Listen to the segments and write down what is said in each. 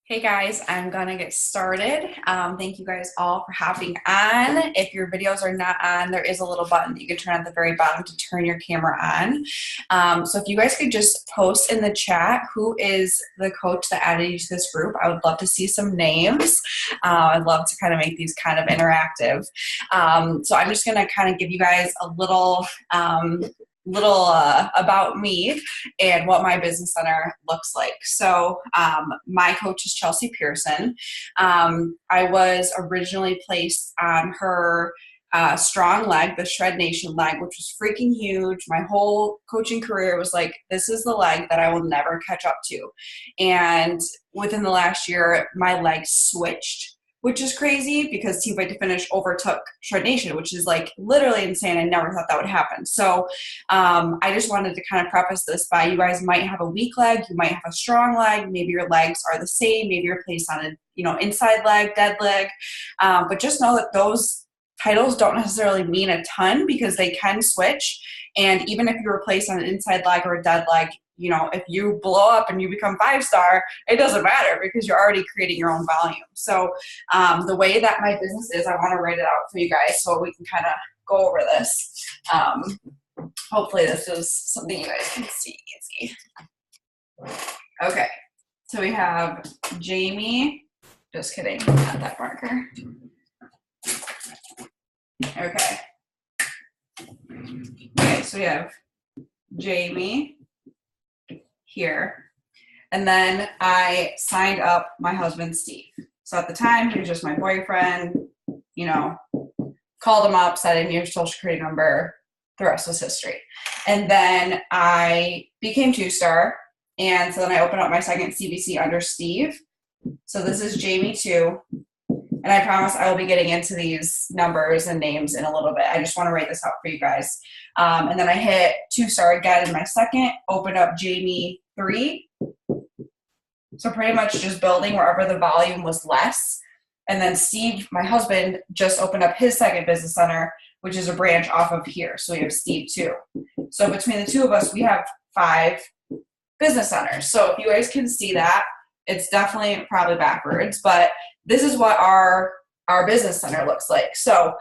Hey guys, I'm gonna get started. Thank you guys all for hopping on. If your videos are not on, there is a little button that you can turn at the very bottom to turn your camera on. So if you guys could just post in the chat who is the coach that added you to this group, I would love to see some names. I'd love to kind of make these kind of interactive. So I'm just gonna kind of give you guys a little about me and what my business center looks like. So my coach is Chelsea Pearson. I was originally placed on her strong leg, the Shred Nation leg, which was freaking huge. My whole coaching career was like, this is the leg that I will never catch up to. And within the last year, my leg switched, which is crazy because Team Fight to Finish overtook Shred Nation, which is like literally insane. I never thought that would happen. So I just wanted to kind of preface this by you guys might have a weak leg, you might have a strong leg, maybe your legs are the same, maybe you're placed on a inside leg, dead leg, but just know that those titles don't necessarily mean a ton because they can switch. And even if you were placed on an inside leg or a dead leg, if you blow up and you become 5-star, it doesn't matter because you're already creating your own volume. So the way that my business is, I want to write it out for you guys so we can kind of go over this. Hopefully this is something you guys can see easy. Okay, so we have Jamie. Just kidding, not that marker. Okay. Okay, so we have Jamie here. And then I signed up my husband, Steve. So at the time, he was just my boyfriend, called him up, said, in your social security number, the rest was history. And then I became 2-star. And so then I opened up my second CBC under Steve. So this is Jamie 2. And I promise I will be getting into these numbers and names in a little bit. I just want to write this out for you guys. And then I hit 2-star again in my second, opened up Jamie 3. So pretty much just building wherever the volume was less. And then Steve, my husband, just opened up his second business center, which is a branch off of here. So we have Steve 2. So between the two of us, we have 5 business centers. So if you guys can see that, it's definitely probably backwards, but this is what our business center looks like. So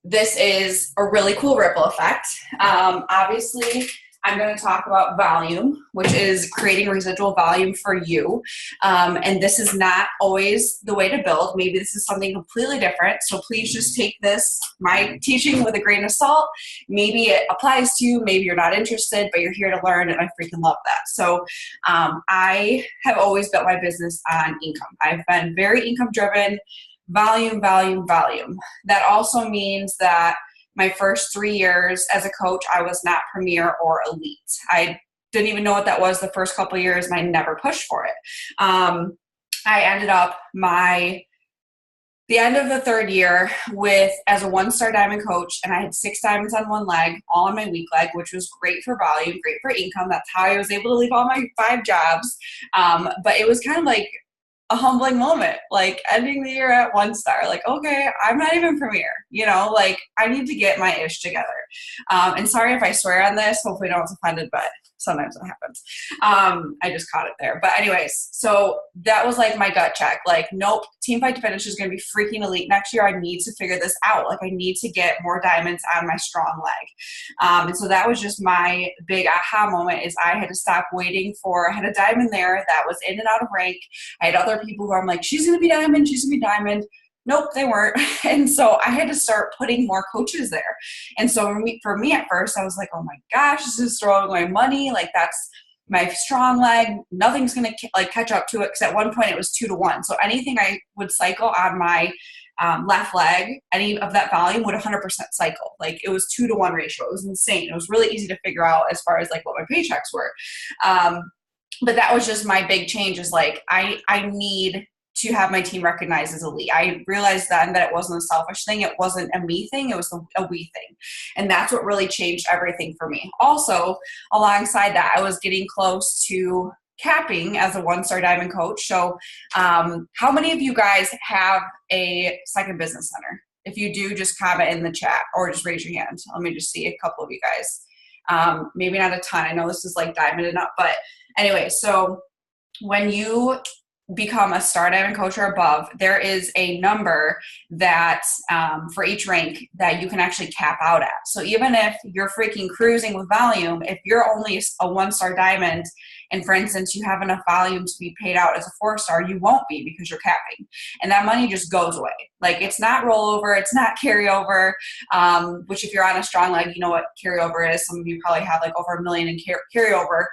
this is a really cool ripple effect. Obviously, I'm going to talk about volume, which is creating residual volume for you. And this is not always the way to build. Maybe this is something completely different. So please just take my teaching with a grain of salt. Maybe it applies to you. Maybe you're not interested, but you're here to learn. And I freaking love that. So I have always built my business on income. I've been very income driven, volume, volume, volume. That also means that my first 3 years as a coach, I was not premier or elite. I didn't even know what that was the first couple of years, and I never pushed for it. I ended up the end of the 3rd year as a 1-star diamond coach, and I had 6 diamonds on one leg, all on my weak leg, which was great for volume, great for income. That's how I was able to leave all my 5 jobs. But it was kind of like a humbling moment, like ending the year at 1-star, like, okay, I'm not even premier, I need to get my ish together. And sorry if I swear on this, hopefully no one's offended, but sometimes it happens. I just caught it there. But anyways, so that was like my gut check. Like, nope, Team Fight to Finish is going to be freaking elite next year. I need to figure this out. Like, I need to get more diamonds on my strong leg. And so that was just my big aha moment is I had to stop waiting I had a diamond there that was in and out of rank. I had other people who I'm like, she's going to be diamond, she's going to be diamond. Nope, they weren't. And so I had to start putting more coaches there. And so for me at first, I was like, oh my gosh, this is throwing away money. Like, that's my strong leg. Nothing's going to catch up to it. Because at one point it was 2-to-1. So anything I would cycle on my left leg, any of that volume would 100% cycle. Like, it was 2-to-1 ratio. It was insane. It was really easy to figure out as far as like what my paychecks were. But that was just my big change is like, I need to have my team recognized as elite. I realized then that it wasn't a selfish thing. It wasn't a me thing. It was a we thing. And that's what really changed everything for me. Also, alongside that, I was getting close to capping as a 1-star diamond coach. So how many of you guys have a second business center? If you do, just comment in the chat or just raise your hand. Let me just see a couple of you guys. Maybe not a ton. I know this is like diamond and up, but anyway, so when you become a star diamond coach or above, there is a number that for each rank that you can actually cap out at. So even if you're freaking cruising with volume, if you're only a 1-star diamond and for instance you have enough volume to be paid out as a 4-star, you won't be because you're capping, and that money just goes away. Like, it's not rollover, it's not carryover, which if you're on a strong leg, you know what carryover is. Some of you probably have like over $1 million in carryover.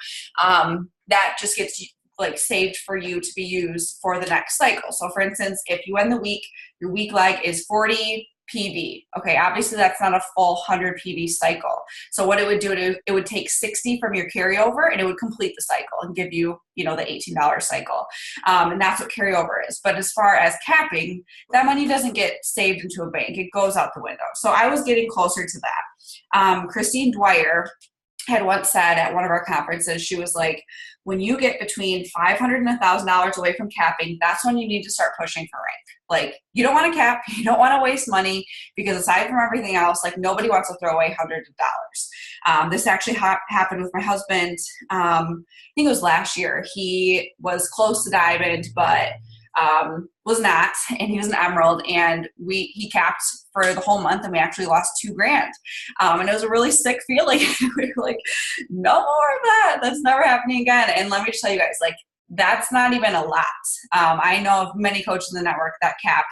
That just gets like saved for you to be used for the next cycle. So for instance, if you end the week, your week leg is 40 PV. Okay, obviously that's not a full 100 PV cycle. So what it would do, it would take 60 from your carryover and it would complete the cycle and give you, the $18 cycle. And that's what carryover is. But as far as capping, that money doesn't get saved into a bank. It goes out the window. So I was getting closer to that. Christine Dwyer had once said at one of our conferences, she was like, when you get between $500 and $1,000 away from capping, that's when you need to start pushing for rank. Like, you don't want to cap, you don't want to waste money, because aside from everything else, like, nobody wants to throw away hundreds of dollars. This actually happened with my husband. I think it was last year. He was close to diamond, but was not, and he was an emerald, and he capped for the whole month, and we actually lost $2,000. And it was a really sick feeling. We were like, no more of that. That's never happening again. And let me just tell you guys, like, that's not even a lot. I know of many coaches in the network that cap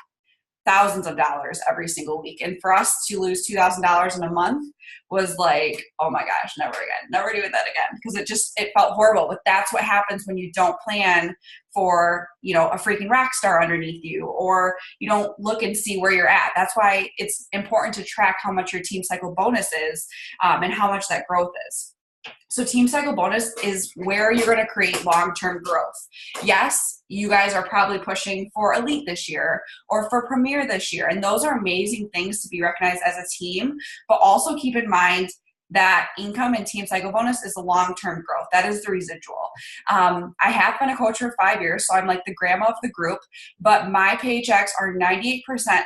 thousands of dollars every single week. And for us to lose $2,000 in a month was like, oh my gosh, never again, never doing that again. Because it felt horrible. But that's what happens when you don't plan for, a freaking rock star underneath you, or you don't look and see where you're at. That's why it's important to track how much your team cycle bonus is, and how much that growth is. So team cycle bonus is where you're going to create long-term growth. Yes, you guys are probably pushing for elite this year or for premier this year. And those are amazing things to be recognized as a team, but also keep in mind that income and team cycle bonus is the long-term growth. That is the residual. I have been a coach for 5 years, so I'm like the grandma of the group, but my paychecks are 98%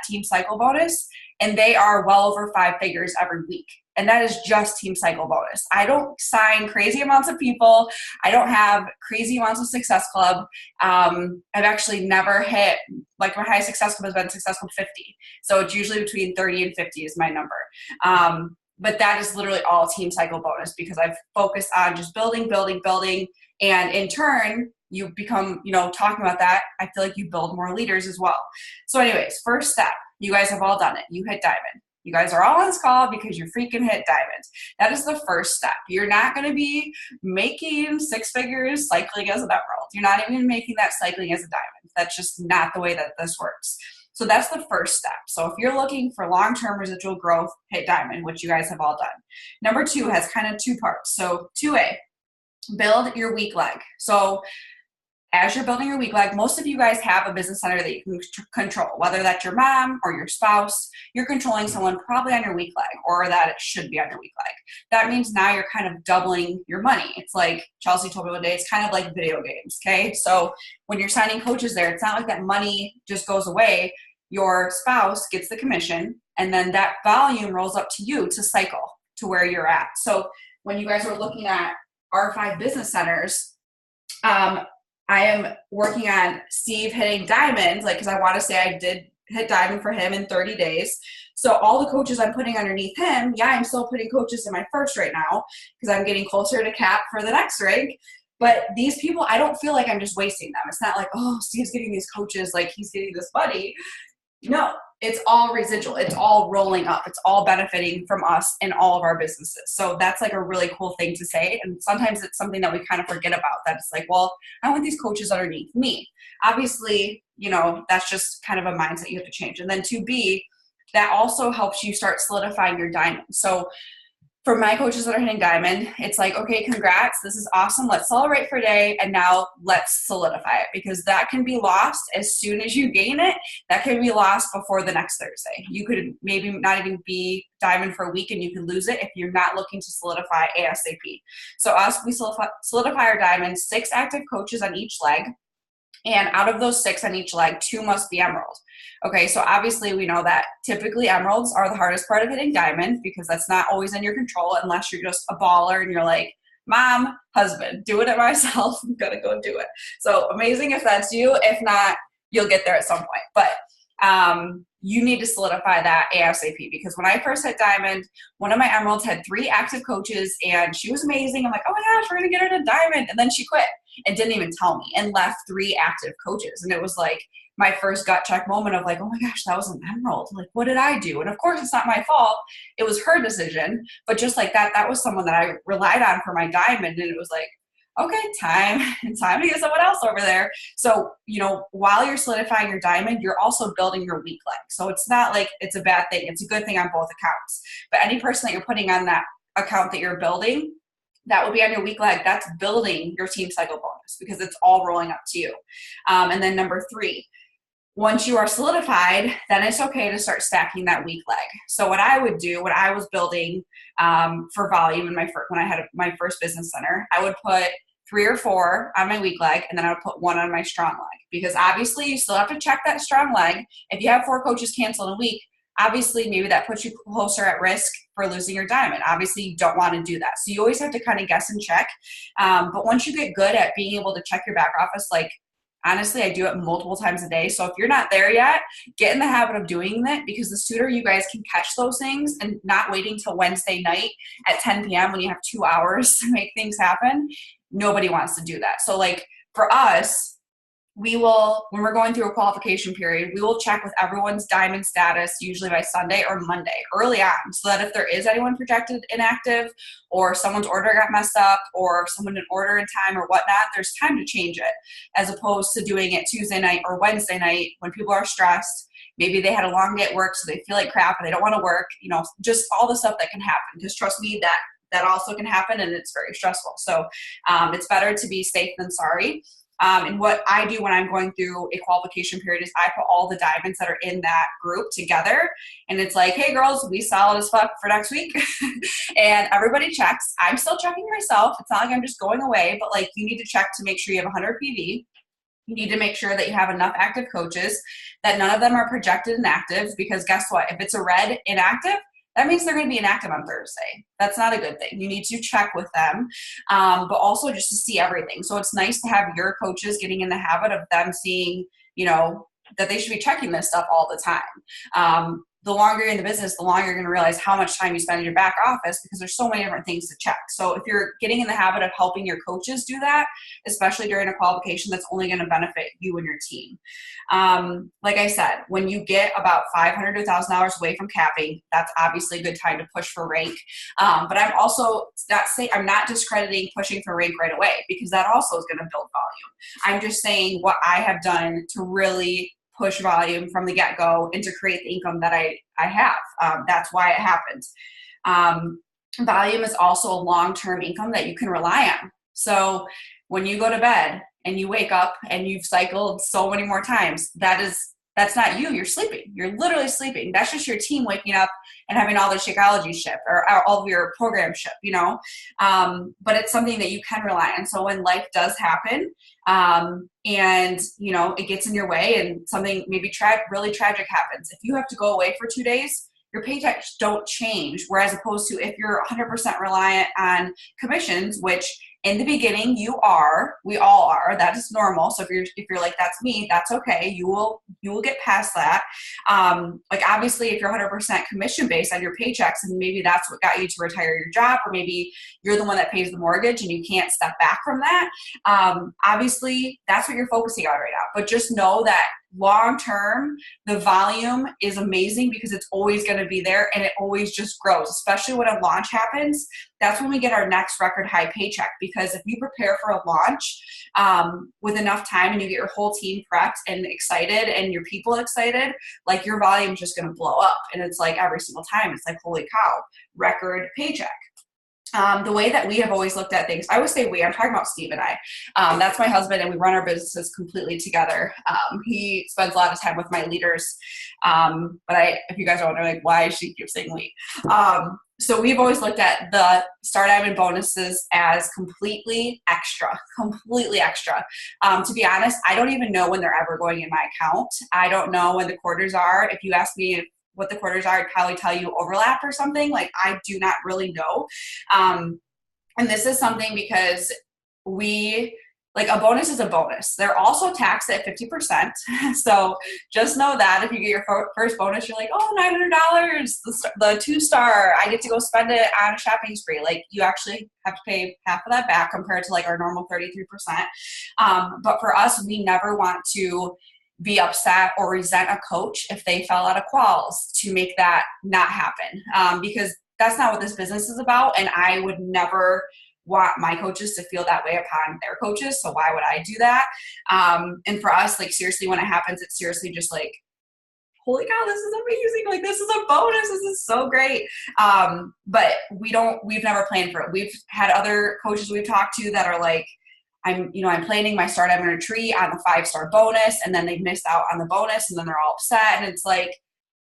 team cycle bonus, and they are well over 5 figures every week. And that is just team cycle bonus. I don't sign crazy amounts of people. I don't have crazy amounts of Success Club. I've actually never hit, like, my highest Success Club has been Success Club 50. So it's usually between 30 and 50 is my number. But that is literally all team cycle bonus, because I've focused on just building. And in turn, you become, talking about that, I feel like you build more leaders as well. So anyways, first step, you guys have all done it. You hit diamond. You guys are all on this call because you freaking hit diamond. That is the first step. You're not going to be making 6 figures cycling as an emerald. You're not even making that cycling as a diamond. That's just not the way that this works. So that's the first step. So if you're looking for long-term residual growth, hit diamond, which you guys have all done. Number 2 has kind of 2 parts. So 2A, build your weak leg. So as you're building your weak leg, most of you guys have a business center that you can control, whether that's your mom or your spouse. You're controlling someone probably on your weak leg, or that it should be on your weak leg. That means now you're kind of doubling your money. It's like Chelsea told me one day, it's kind of like video games, okay? So when you're signing coaches there, it's not like that money just goes away. Your spouse gets the commission, and then that volume rolls up to you to cycle to where you're at. So when you guys are looking at R5 business centers, I am working on Steve hitting diamond, because I want to say I did hit diamond for him in 30 days. So all the coaches I'm putting underneath him, I'm still putting coaches in my first right now because I'm getting closer to cap for the next rank. But these people, I don't feel like I'm just wasting them. It's not like, oh, Steve's getting these coaches, like he's getting this money. No, it's all residual. It's all rolling up. It's all benefiting from us in all of our businesses. So that's like a really cool thing to say. And sometimes it's something that we kind of forget about, that it's like, well, I want these coaches underneath me. Obviously, that's just kind of a mindset you have to change. And then 2B, that also helps you start solidifying your diamond. So for my coaches that are hitting diamond, it's like, okay, congrats. This is awesome. Let's celebrate for a day. And now let's solidify it, because that can be lost as soon as you gain it. That can be lost before the next Thursday. You could maybe not even be diamond for a week and you could lose it if you're not looking to solidify ASAP. So we solidify our diamond, 6 active coaches on each leg. And out of those 6 on each leg, 2 must be emerald. Okay, so obviously we know that typically emeralds are the hardest part of hitting diamond, because that's not always in your control unless you're just a baller and you're like, mom, husband, doing it myself. I'm going to go do it. So amazing if that's you. If not, you'll get there at some point. But you need to solidify that ASAP, because when I first hit Diamond, one of my Emeralds had 3 active coaches and she was amazing. I'm like, oh my gosh, we're going to get her to Diamond. And then she quit and didn't even tell me and left 3 active coaches. And it was like my first gut check moment of like, oh my gosh, that was an Emerald. Like, what did I do? And of course, it's not my fault. It was her decision. But just like that was someone that I relied on for my Diamond. And it was like, okay, time to get someone else over there. So, while you're solidifying your Diamond, you're also building your weak leg. So it's not like it's a bad thing. It's a good thing on both accounts. But any person that you're putting on that account that you're building, that will be on your weak leg. That's building your team cycle bonus, because it's all rolling up to you. And then number 3, once you are solidified, then it's okay to start stacking that weak leg. So what I would do, when I was building for volume in when I had my first business center, I would put 3 or 4 on my weak leg, and then I would put 1 on my strong leg, because obviously you still have to check that strong leg. If you have 4 coaches cancel in a week, obviously maybe that puts you closer at risk for losing your Diamond. Obviously you don't want to do that. So you always have to kind of guess and check. But once you get good at being able to check your back office, like honestly, I do it multiple times a day. So if you're not there yet, get in the habit of doing that, because the sooner you guys can catch those things and not waiting till Wednesday night at 10 p.m. when you have 2 hours to make things happen, nobody wants to do that. So like for us, we will, when we're going through a qualification period, we will check with everyone's Diamond status usually by Sunday or Monday early on, so that if there is anyone projected inactive, or someone's order got messed up, or someone didn't order in time or whatnot, there's time to change it, as opposed to doing it Tuesday night or Wednesday night when people are stressed. Maybe they had a long day at work, so they feel like crap and they don't want to work, just all the stuff that can happen. Because trust me, that also can happen, and it's very stressful. So it's better to be safe than sorry. And what I do when I'm going through a qualification period is I put all the Diamonds that are in that group together, and it's like, hey girls, we solid as fuck for next week. And everybody checks. I'm still checking myself. It's not like I'm just going away, but like you need to check to make sure you have 100 PV. You need to make sure that you have enough active coaches, that none of them are projected inactive, because guess what? If it's a red inactive, that means they're going to be inactive on Thursday. That's not a good thing. You need to check with them, but also just to see everything. So it's nice to have your coaches getting in the habit of them seeing, that they should be checking this stuff all the time. The longer you're in the business, the longer you're going to realize how much time you spend in your back office, because there's so many different things to check. So if you're getting in the habit of helping your coaches do that, especially during a qualification, that's only going to benefit you and your team. Like I said, when you get about $500 to $1,000 away from capping, that's obviously a good time to push for rank. But I'm also I'm not discrediting pushing for rank right away, because that also is going to build volume. I'm just saying what I have done to really push volume from the get-go and to create the income that I have. That's why it happens. Volume is also a long-term income that you can rely on. So when you go to bed and you wake up and you've cycled so many more times, that's not you. You're sleeping. You're literally sleeping. That's just your team waking up and having all their Shakeology ship or all of your program ship, but it's something that you can rely on. So when life does happen, and it gets in your way and something maybe really tragic happens, if you have to go away for 2 days, your paychecks don't change. Whereas opposed to if you're 100% reliant on commissions, which in the beginning we all are, that is normal. So if you're like, that's me, that's okay. You will get past that. Like obviously if you're 100% commission based on your paychecks, and maybe that's what got you to retire your job, or maybe you're the one that pays the mortgage and you can't step back from that. Obviously that's what you're focusing on right now, but just know that long term, the volume is amazing, because it's always going to be there and it always just grows, especially when a launch happens. That's when we get our next record high paycheck, because if you prepare for a launch with enough time and you get your whole team prepped and excited and your people excited, like your volume is just going to blow up. And it's like every single time, it's like, holy cow, record paycheck. The way that we have always looked at things, I always say I'm talking about Steve and I. That's my husband, and we run our businesses completely together. He spends a lot of time with my leaders. But if you guys are wondering, like, why she keeps saying we. So we've always looked at the Star Diamond bonuses as completely extra. To be honest, I don't even know when they're ever going in my account. I don't know when the quarters are. If you ask me what the quarters are, I'd probably tell you overlap or something. Like, I do not really know. And this is something because like a bonus is a bonus. They're also taxed at 50%. So just know that if you get your first bonus, you're like, oh, $900, the 2-star, I get to go spend it on a shopping spree. Like you actually have to pay half of that back compared to like our normal 33%. But for us, we never want to be upset or resent a coach if they fell out of quals to make that not happen. Because that's not what this business is about. And I would never want my coaches to feel that way upon their coaches. So why would I do that? And for us, like seriously, when it happens, it's seriously just like, holy cow, this is amazing. Like this is a bonus. This is so great. But we've never planned for it. We've had other coaches we've talked to that are like, I'm planning my Star Diamond Retreat on the 5-star bonus, and then they missed out on the bonus and then they're all upset. And it's like,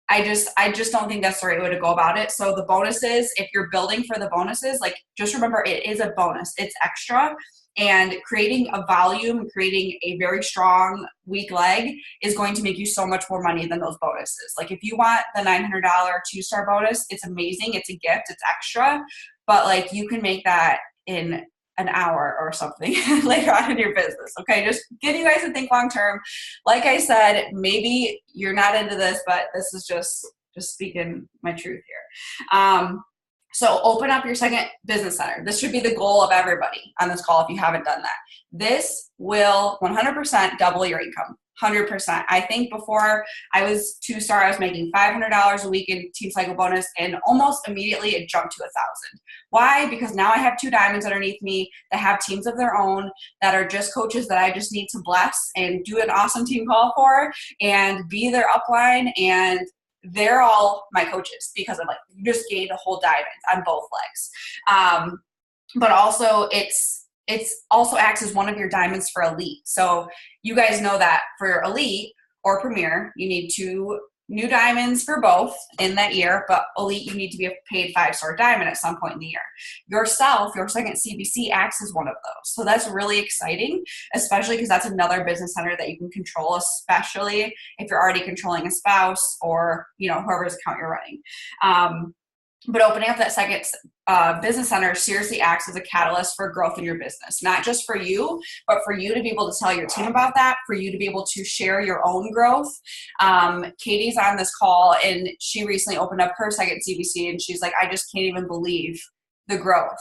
I just don't think that's the right way to go about it. So the bonuses, if you're building for the bonuses, like just remember it is a bonus. It's extra, and creating a volume, creating a very strong weak leg is going to make you so much more money than those bonuses. Like if you want the $900 2-star bonus, it's amazing. It's a gift. It's extra, but like you can make that in an hour or something later on in your business. Okay. Just give you guys to think long-term. Like I said, maybe you're not into this, but this is just speaking my truth here. So open up your second business center. This should be the goal of everybody on this call if you haven't done that. This will 100% double your income. 100%. I think before I was 2-star, I was making $500 a week in Team Cycle bonus, and almost immediately it jumped to $1,000. Why? Because now I have 2 diamonds underneath me that have teams of their own that are just coaches that I just need to bless and do an awesome team call for and be their upline, and they're all my coaches because I'm like, you just gained a whole diamond on both legs. But also it's also acts as one of your diamonds for elite. So you guys know that for elite or premier, you need 2 new diamonds for both in that year, but elite, you need to be a paid 5-star diamond at some point in the year. Yourself, your second CBC acts as one of those. So that's really exciting, especially because that's another business center that you can control, especially if you're already controlling a spouse or, whoever's account you're running. But opening up that second business center seriously acts as a catalyst for growth in your business, not just for you, but for you to be able to tell your team about that, for you to be able to share your own growth. Katie's on this call, and she recently opened up her second CBC, and she's like, I just can't even believe the growth.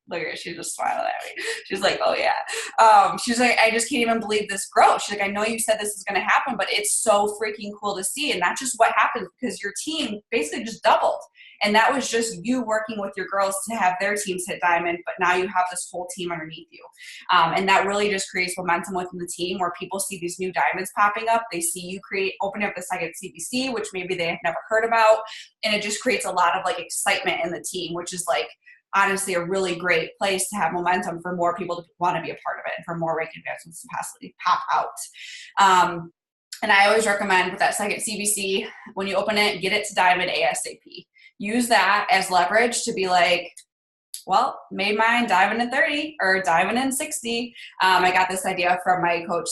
Look at her, she's just smiling at me. She's like, oh yeah. She's like, I just can't even believe this growth. She's like, I know you said this is going to happen, but it's so freaking cool to see. And that's just what happens because your team basically just doubled. And that was just you working with your girls to have their teams hit diamond, but now you have this whole team underneath you. And that really just creates momentum within the team where people see these new diamonds popping up. They see you open up the second CBC, which maybe they have never heard about. And it just creates a lot of like excitement in the team, which is like, honestly, a really great place to have momentum for more people to want to be a part of it and for more rank advancements to possibly pop out. And I always recommend with that second CBC, when you open it, get it to diamond ASAP. Use that as leverage to be like, well, made mine diamond in 30 or diamond in 60. I got this idea from my coach,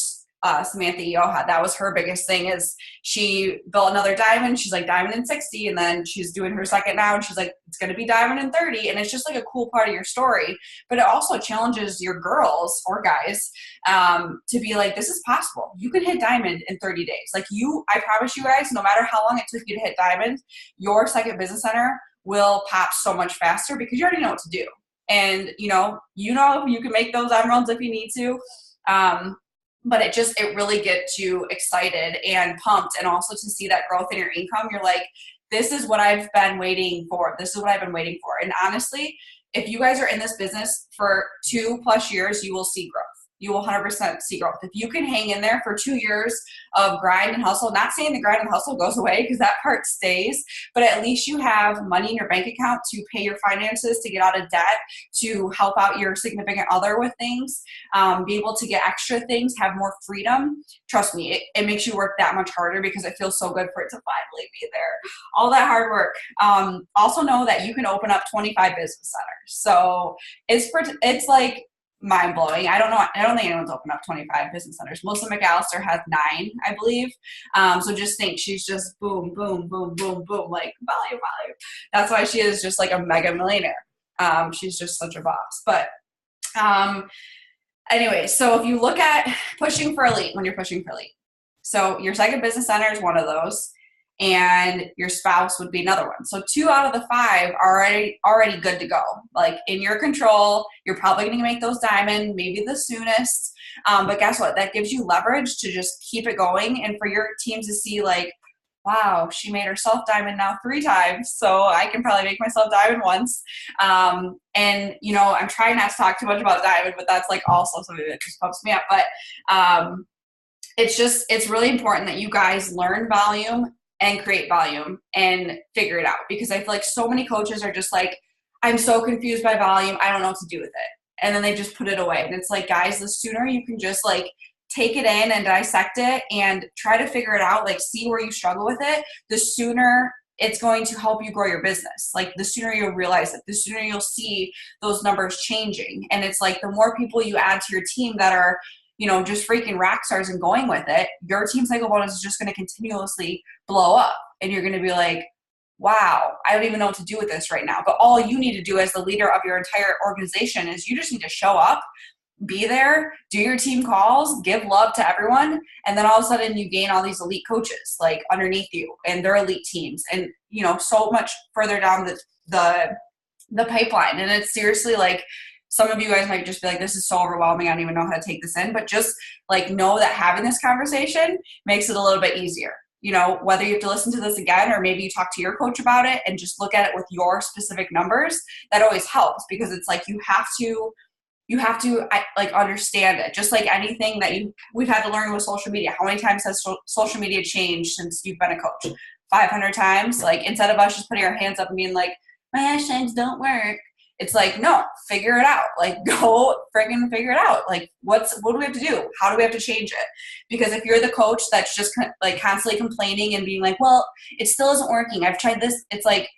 Samantha Yoha. That was her biggest thing is she built another diamond. She's like diamond in 60. And then she's doing her second now. And she's like, it's going to be diamond in 30. And it's just like a cool part of your story, but it also challenges your girls or guys, to be like, this is possible. You can hit diamond in 30 days. Like I promise you guys, no matter how long it took you to hit diamond, your second business center will pop so much faster because you already know what to do. And you can make those emeralds if you need to. But it really gets you excited and pumped, and also to see that growth in your income, you're like, this is what I've been waiting for. This is what I've been waiting for. And honestly, if you guys are in this business for 2+ years, you will see growth. You will 100% see growth. If you can hang in there for 2 years of grind and hustle, not saying the grind and hustle goes away because that part stays, but at least you have money in your bank account to pay your finances, to get out of debt, to help out your significant other with things, be able to get extra things, have more freedom. Trust me, it makes you work that much harder because it feels so good for it to finally be there. All that hard work. Also know that you can open up 25 business centers. So it's like, mind-blowing. I don't think anyone's opened up 25 business centers. Melissa McAllister has 9, I believe. So just think, she's just boom, boom, boom, boom, boom, like volume. That's why she is just like a mega millionaire. She's just such a boss. But anyway, so if you look at pushing for elite, when you're pushing for elite, so your second business center is one of those, and your spouse would be another one. So 2 out of the 5 are already good to go. Like in your control, you're probably going to make those diamond, maybe the soonest. But guess what? That gives you leverage to just keep it going, and for your team to see like, wow, she made herself diamond now 3 times, so I can probably make myself diamond once. And you know, I'm trying not to talk too much about diamond, but that's like also something that just pumps me up. But it's really important that you guys learn volume and create volume and figure it out, because I feel like so many coaches are just like, I'm so confused by volume, I don't know what to do with it, and then they just put it away. And it's like, guys, the sooner you can just like take it in and dissect it and try to figure it out, like see where you struggle with it, the sooner it's going to help you grow your business. Like the sooner you'll realize it, the sooner you'll see those numbers changing. And it's like the more people you add to your team that are, you know, just freaking rock stars and going with it, your team cycle bonus is just going to continuously blow up. And you're going to be like, wow, I don't even know what to do with this right now. But all you need to do as the leader of your entire organization is you just need to show up, be there, do your team calls, give love to everyone, and then all of a sudden you gain all these elite coaches like underneath you and their elite teams, and you know, so much further down the pipeline. And it's seriously like, some of you guys might just be like, this is so overwhelming, I don't even know how to take this in, but just like know that having this conversation makes it a little bit easier. You know, whether you have to listen to this again or maybe you talk to your coach about it and just look at it with your specific numbers, that always helps, because it's like you have to like understand it. Just like anything that we've had to learn with social media. How many times has social media changed since you've been a coach? 500 times. Like instead of us just putting our hands up and being like, my hashtags don't work, it's like, no, figure it out. Like go friggin' figure it out. Like what do we have to do? How do we have to change it? Because if you're the coach that's just like constantly complaining and being like, well, it still isn't working, I've tried this, it's like,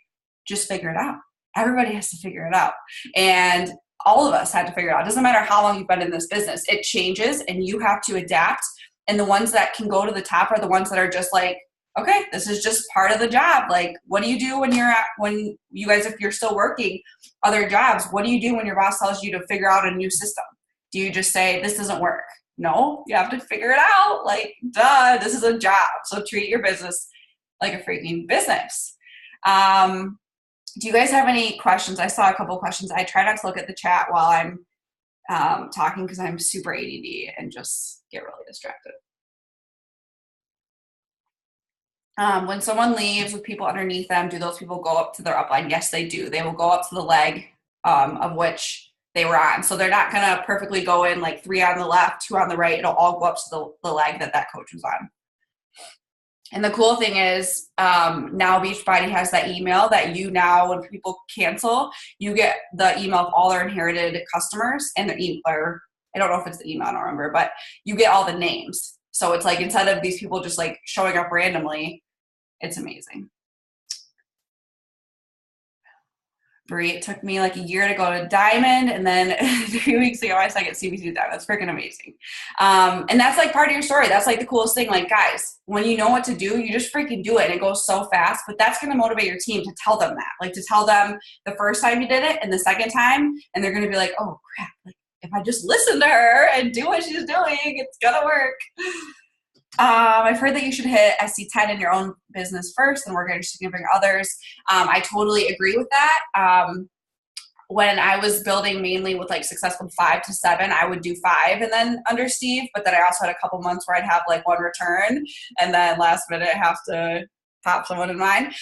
just figure it out. Everybody has to figure it out. And all of us had to figure it out. It doesn't matter how long you've been in this business. It changes and you have to adapt. And the ones that can go to the top are the ones that are just like, okay, this is just part of the job. Like, what do you do when you guys, if you're still working other jobs, what do you do when your boss tells you to figure out a new system? Do you just say, this doesn't work? No, you have to figure it out. Like, duh, this is a job. So treat your business like a freaking business. Do you guys have any questions? I saw a couple questions. I try not to look at the chat while I'm talking because I'm super ADD and just get really distracted. When someone leaves with people underneath them, do those people go up to their upline? Yes, they do. They will go up to the leg of which they were on. So they're not going to perfectly go in like 3 on the left, 2 on the right. It'll all go up to the leg that coach was on. And the cool thing is now Beachbody has that email that you now, when people cancel, you get the email of all their inherited customers and their email. I don't know if it's the email, I don't remember, but you get all the names. So it's like instead of these people just like showing up randomly, it's amazing. Brie, it took me like a year to go to Diamond, and then 3 weeks ago, my second CBC Diamond. That's freaking amazing. And that's like part of your story. That's like the coolest thing. Like, guys, when you know what to do, you just freaking do it, and it goes so fast. But that's going to motivate your team to tell them that. Like, to tell them the first time you did it and the second time, and they're going to be like, oh, crap. Like, if I just listen to her and do what she's doing, it's going to work. I've heard that you should hit SC10 in your own business first and work on your significant others. I totally agree with that. When I was building mainly with like successful 5 to 7, I would do 5 and then under Steve, but then I also had a couple months where I'd have like 1 return and then last minute I have to pop someone in mine.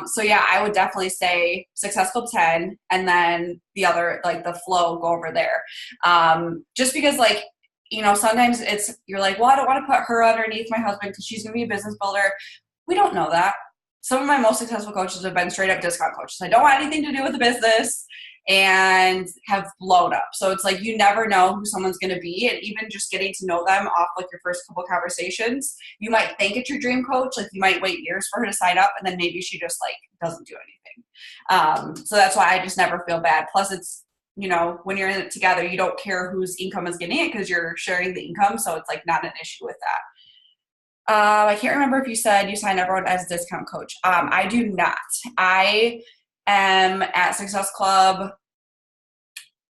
So yeah, I would definitely say successful 10 and then the other, like the flow, go over there. Just because like, you know, sometimes you're like, well, I don't want to put her underneath my husband because she's going to be a business builder. We don't know that. Some of my most successful coaches have been straight up discount coaches. I don't want anything to do with the business and have blown up. So it's like, you never know who someone's going to be. And even just getting to know them off like your first couple conversations, you might think it's your dream coach. Like you might wait years for her to sign up and then maybe she just like doesn't do anything. So that's why I just never feel bad. Plus it's, you know, when you're in it together, you don't care whose income is getting it because you're sharing the income. So it's like not an issue with that. I can't remember if you said you signed everyone as a discount coach. I do not. I am at Success Club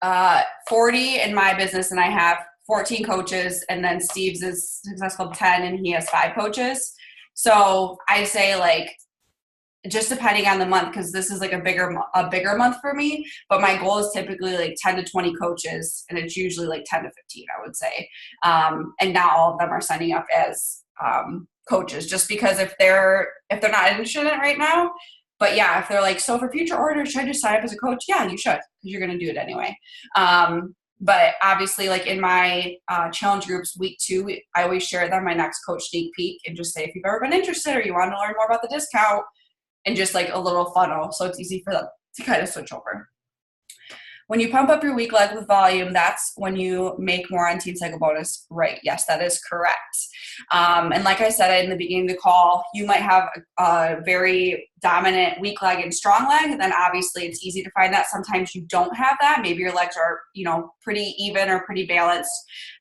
40 in my business, and I have 14 coaches, and then Steve's is Success Club 10, and he has 5 coaches. So I say like, just depending on the month, because this is like a bigger month for me, but my goal is typically like 10 to 20 coaches, and it's usually like 10 to 15, I would say. And not all of them are signing up as coaches, just because if they're not interested in it right now. But yeah, if they're like, so for future orders, should I just sign up as a coach? Yeah, you should, because you're going to do it anyway. But obviously, like in my challenge groups, week 2, I always share them my next coach sneak peek and just say, if you've ever been interested or you want to learn more about the discount, and just like a little funnel, so it's easy for them to kind of switch over. When you pump up your weak leg with volume, that's when you make more on Team Cycle Bonus. Right. Yes, that is correct. And like I said in the beginning of the call, you might have a very dominant weak leg and strong leg. And then obviously it's easy to find that. Sometimes you don't have that. Maybe your legs are, pretty even or pretty balanced.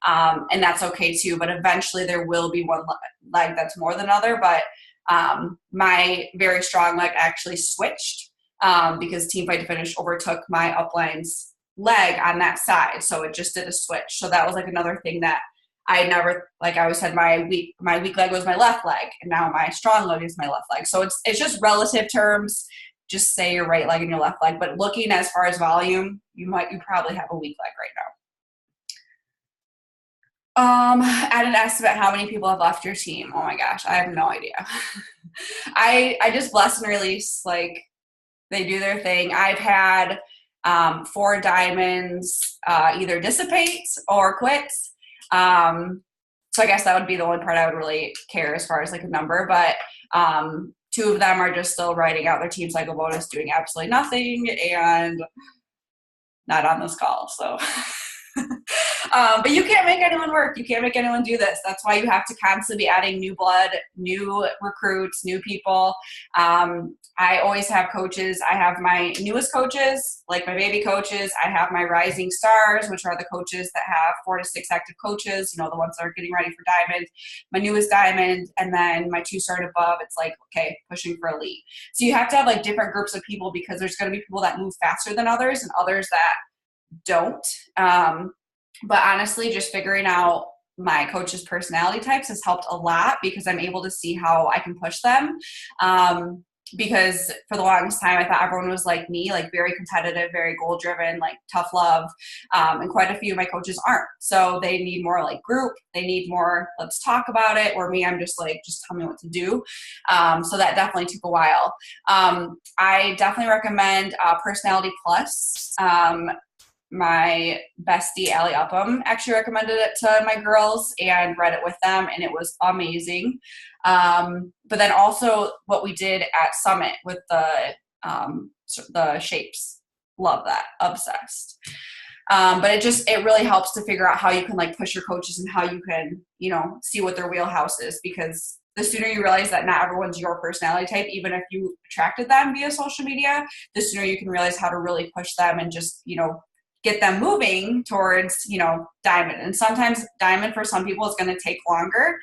And that's okay too. But eventually there will be one leg that's more than other. But my very strong leg actually switched. Because Team Fight to Finish overtook my upline's leg on that side. So it just did a switch. So that was like another thing that I never, like I always said, my weak leg was my left leg, and now my strong leg is my left leg. So it's just relative terms. Just say your right leg and your left leg. But looking as far as volume, you probably have a weak leg right now. At an estimate, how many people have left your team? Oh my gosh, I have no idea. I just bless and release, like, they do their thing. I've had 4 diamonds either dissipate or quit. So I guess that would be the only part I would really care as far as like a number. But 2 of them are just still writing out their Team Cycle Bonus, doing absolutely nothing, and not on this call. So. But you can't make anyone work. You can't make anyone do this. That's why you have to constantly be adding new blood, new recruits, new people. I always have coaches. I have my newest coaches, like my baby coaches. I have my rising stars, which are the coaches that have 4 to 6 active coaches, the ones that are getting ready for diamond, my newest diamond, and then my 2-star and above. It's like, okay, pushing for elite. So you have to have like different groups of people, because there's going to be people that move faster than others and others that don't. But honestly, just figuring out my coach's personality types has helped a lot, because I'm able to see how I can push them. Because for the longest time, I thought everyone was like me, like very competitive, very goal driven, like tough love. And quite a few of my coaches aren't. So they need more like group. They need more, let's talk about it. Or me, I'm just like, just tell me what to do. So that definitely took a while. I definitely recommend Personality Plus. My bestie, Allie Upham, actually recommended it to my girls and read it with them, and it was amazing. But then also what we did at Summit with the shapes. Love that. Obsessed. But it really helps to figure out how you can like push your coaches and how you can, see what their wheelhouse is, because the sooner you realize that not everyone's your personality type, even if you attracted them via social media, the sooner you can realize how to really push them and just, get them moving towards, diamond. And sometimes diamond for some people is going to take longer.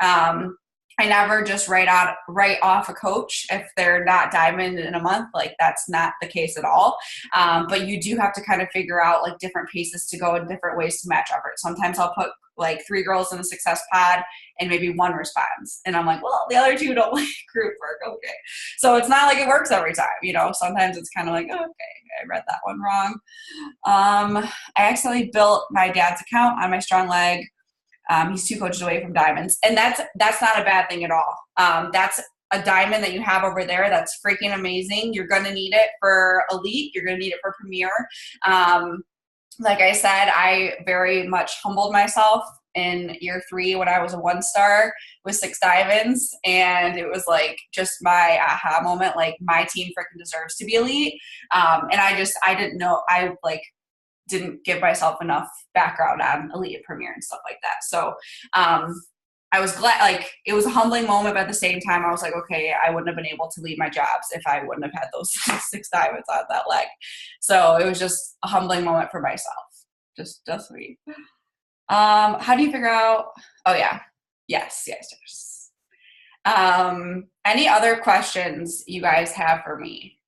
I never just write off a coach if they're not diamond in a month. Like, that's not the case at all. But you do have to kind of figure out like different paces to go and different ways to match effort. Sometimes I'll put like 3 girls in a success pod and maybe 1 responds. And I'm like, well, the other 2 don't like group work. Okay. So it's not like it works every time, sometimes it's kind of like, okay, I read that one wrong. I accidentally built my dad's account on my strong leg. He's 2 coaches away from diamonds. And that's not a bad thing at all. That's a diamond that you have over there. That's freaking amazing. You're going to need it for elite. You're going to need it for premier. Like I said, I very much humbled myself in year 3 when I was a 1-star with 6 diamonds. And it was like just my aha moment, like my team freaking deserves to be elite. And I didn't know, I like didn't give myself enough background on elite and premier and stuff like that. So I was glad, like, it was a humbling moment, but at the same time I was like, okay, I wouldn't have been able to leave my jobs if I wouldn't have had those 6 diamonds on that leg. So it was just a humbling moment for myself. Just me. How do you figure out, oh yeah, yes. Any other questions you guys have for me?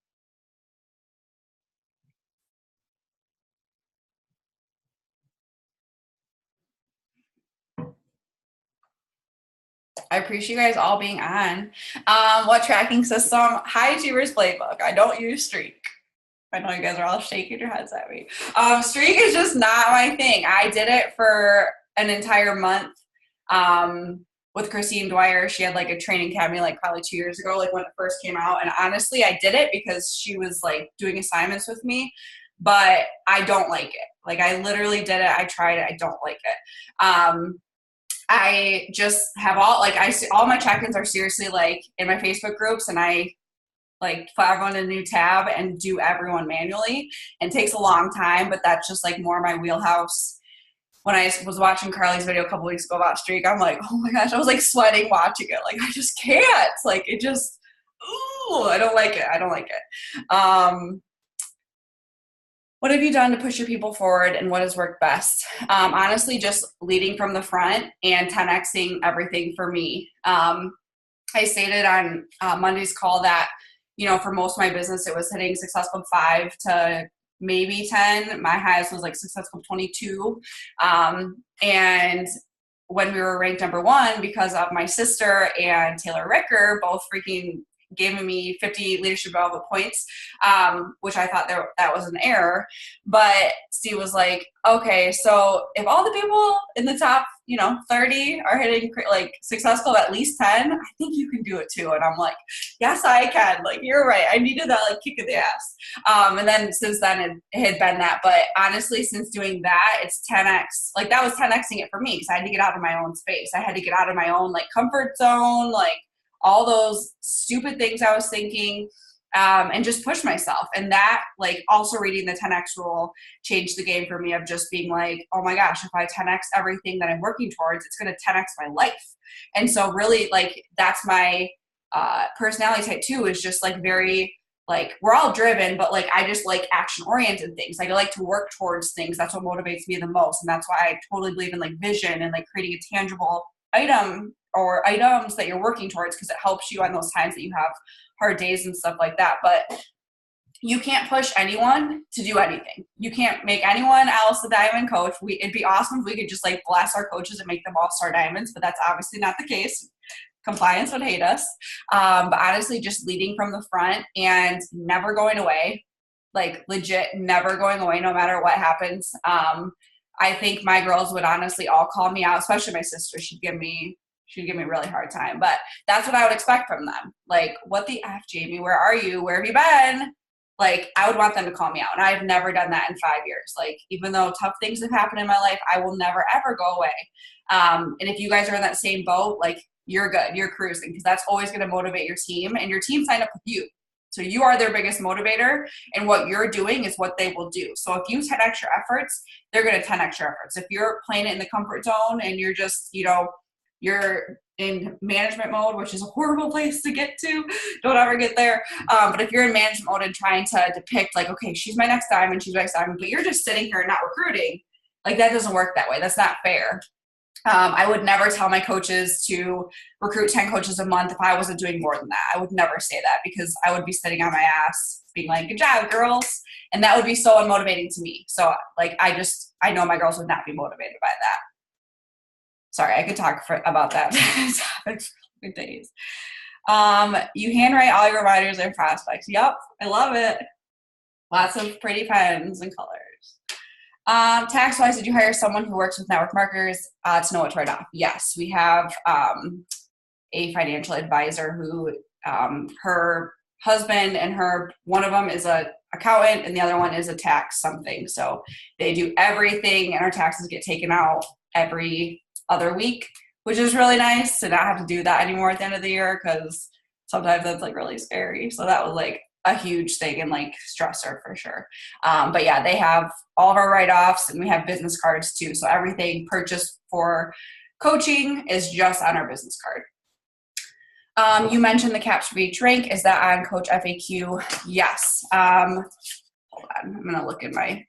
I appreciate you guys all being on. What tracking system? High Achievers Playbook. I don't use Streak. I know you guys are all shaking your heads at me. Streak is just not my thing. I did it for an entire month with Christine Dwyer. She had like a training academy like probably 2 years ago, like when it first came out. And honestly, I did it because she was like doing assignments with me, but I don't like it. Like I literally did it. I tried it. I don't like it. I just have all my check-ins are seriously like in my Facebook groups, and I like put everyone in a new tab and do everyone manually, and it takes a long time, but that's just like more my wheelhouse. When I was watching Carly's video a couple weeks ago about Streak, I'm like, oh my gosh, I was like sweating watching it. Like I just can't. Like it just, ooh, I don't like it. I don't like it. What have you done to push your people forward, and what has worked best? Honestly, just leading from the front and 10Xing everything for me. I stated on Monday's call that, you know, for most of my business, it was hitting Success Club 5 to maybe 10. My highest was like Success Club 22. And when we were ranked number 1, because of my sister and Taylor Ricker both freaking giving me 50 leadership development points, which I thought that was an error. But Steve was like, okay, so if all the people in the top, 30 are hitting like successful at least 10, I think you can do it too. And I'm like, yes, I can. Like, you're right. I needed that like kick in the ass. And then since then it had been that. But honestly, since doing that, it's 10X. Like that was 10Xing it for me, because I had to get out of my own space. I had to get out of my own like comfort zone, like all those stupid things I was thinking, and just push myself. And that, like, also reading the 10X rule changed the game for me, of just being like, oh my gosh, if I 10X everything that I'm working towards, it's going to 10X my life. And so really, like, that's my personality type too, is just like very, like, we're all driven, but like, I just like action oriented things. Like I like to work towards things. That's what motivates me the most. And that's why I totally believe in like vision and like creating a tangible item or items that you're working towards, because it helps you on those times that you have hard days and stuff like that. But you can't push anyone to do anything. You can't make anyone else a diamond coach. It'd be awesome if we could just like bless our coaches and make them all star diamonds, but that's obviously not the case. Compliance would hate us. But honestly, just leading from the front and never going away, like legit never going away no matter what happens. I think my girls would honestly all call me out, especially my sister. She'd give me a really hard time, but that's what I would expect from them. Like, what the F, Jamie, where are you? Where have you been? Like, I would want them to call me out. And I've never done that in 5 years. Like, even though tough things have happened in my life, I will never, ever go away. And if you guys are in that same boat, like, you're good. You're cruising, because that's always going to motivate your team, and your team signed up with you. So you are their biggest motivator, and what you're doing is what they will do. So if you 10X your efforts, they're going to 10X your efforts. If you're playing it in the comfort zone and you're just, you're in management mode, which is a horrible place to get to. Don't ever get there. But if you're in management mode and trying to depict like, okay, she's my next diamond, but you're just sitting here and not recruiting, like that doesn't work that way. That's not fair. I would never tell my coaches to recruit 10 coaches a month if I wasn't doing more than that. I would never say that, because I would be sitting on my ass being like, good job, girls. And that would be so unmotivating to me. So like, I know my girls would not be motivated by that. Sorry, I could talk about that topic for days. You handwrite all your reminders and prospects. Yep, I love it. Lots of pretty pens and colors. Tax-wise, did you hire someone who works with network marketers to know what to write off? Yes, we have a financial advisor who her husband and one of them is a accountant and the other one is a tax something. So they do everything, and our taxes get taken out every other week, which is really nice to not have to do that anymore at the end of the year, because sometimes that's like really scary. So that was like a huge thing and like stressor for sure. But yeah, they have all of our write-offs, and we have business cards too. So everything purchased for coaching is just on our business card. You mentioned the caps for each rank. Is that on Coach FAQ? Yes. Hold on. I'm going to look at I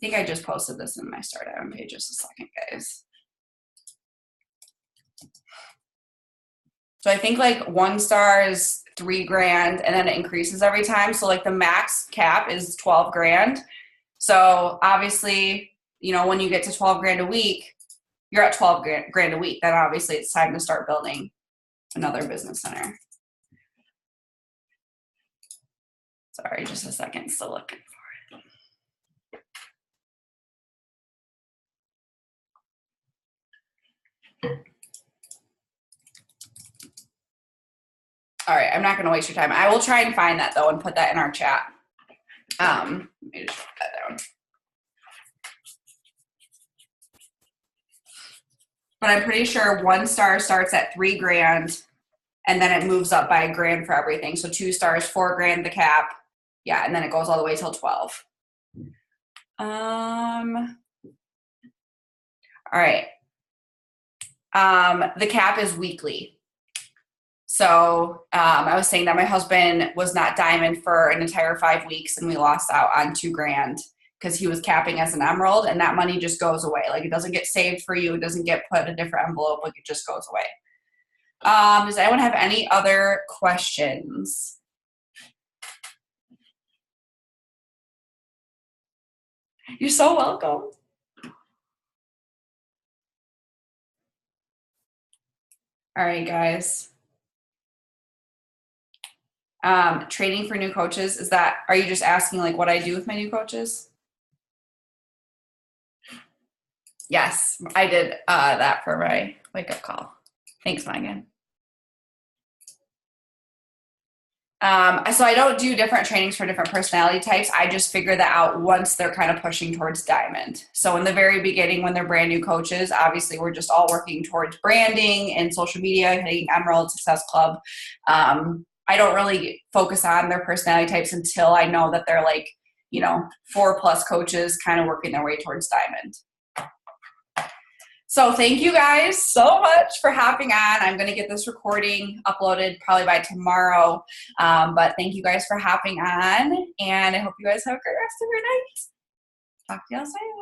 think I just posted this in my Start Diamond page. Just a second, guys. So I think like 1 star is $3,000, and then it increases every time. So like the max cap is $12,000. So obviously, when you get to $12,000 a week, you're at 12 grand a week, then obviously it's time to start building another business center. Sorry, just a second, still looking for it. All right, I'm not going to waste your time. I will try and find that though and put that in our chat. Let me just put that down. But I'm pretty sure 1 star starts at 3 grand and then it moves up by a grand for everything. So 2 stars, 4 grand the cap. Yeah, and then it goes all the way till 12. All right. The cap is weekly. So I was saying that my husband was not diamond for an entire 5 weeks and we lost out on 2 grand because he was capping as an emerald, and that money just goes away. Like, it doesn't get saved for you. It doesn't get put in a different envelope. Like, it just goes away. Does anyone have any other questions? You're so welcome. All right, guys. Training for new coaches, are you just asking like what I do with my new coaches? Yes, I did that for my wake-up call. Thanks, Megan. So I don't do different trainings for different personality types. I just figure that out once they're kind of pushing towards diamond. So in the very beginning, when they're brand new coaches, obviously we're just all working towards branding and social media, hitting Emerald Success Club. I don't really focus on their personality types until I know that they're like, 4+ coaches kind of working their way towards diamond. So thank you guys so much for hopping on. I'm going to get this recording uploaded probably by tomorrow. But thank you guys for hopping on, and I hope you guys have a great rest of your night. Talk to y'all soon.